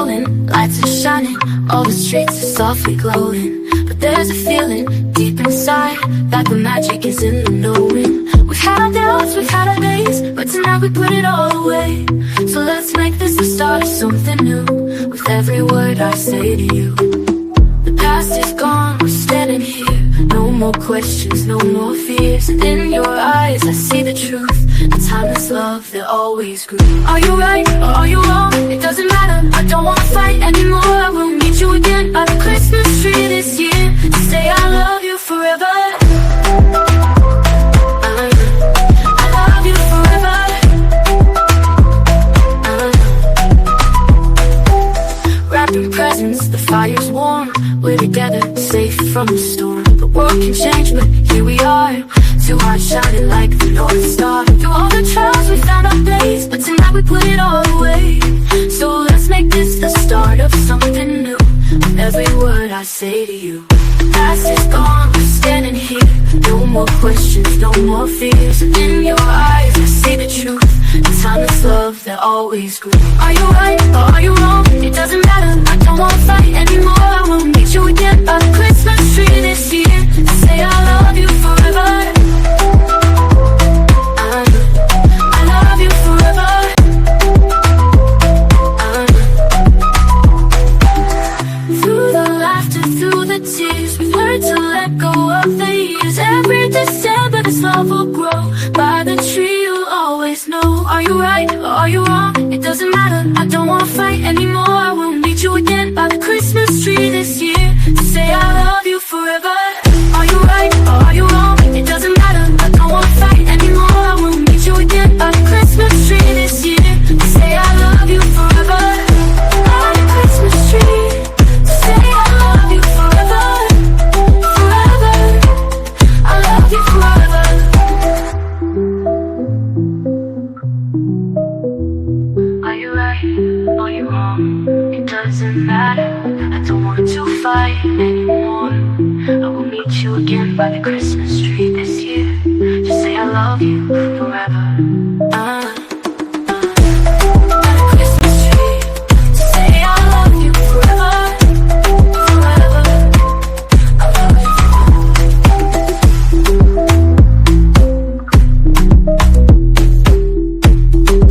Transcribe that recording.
rolling, lights are shining, all the streets are softly glowing. But there's a feeling deep inside that the magic is in the knowing. We've had our doubts, we've had our days, but tonight we put it all away. So let's make this the start of something new, with every word I say to you. The past is gone, we're standing here. No more questions, no more fears. And in your eyes I see the truth, the timeless love that always grew. Are you right or are you wrong? It doesn't matter, I don't wanna fight anymore. I will meet you again by the Christmas tree this year to say I love you forever. I love you forever. Wrapping presents, the fire's warm. We're together, safe from the storm. The world can change, but here we are, two hearts shining like the North Star. Through all the trials we found our place, but tonight we put it all away. So let's make this the start of something new, with every word I say to you. The past is gone, we're standing here. No more questions, no more fears. And in your eyes I see the truth, the timeless love that always grew. Are you right or are you wrong? It doesn't matter, I don't wanna fight anymore. I will meet you again by the Christmas tree this year to say I love you forever. I love you forever. Through the laughter, through the tears, we've learned to let go of the years. Every December this love will grow. By the tree you'll always know. Are you right or are you wrong? It doesn't matter, I don't wanna fight anymore. I will meet you again by the Christmas tree this year to say I love you forever. Are you right or are you wrong? It doesn't matter, I don't wanna fight anymore. I will meet you again by the Christmas tree this year to say I love you forever. By the Christmas tree to say I love you forever. Forever, I love you forever. Are you right? Are you wrong? It doesn't matter, I don't want to fight anymore. I will meet you again by the Christmas tree this year. Just say I love you forever.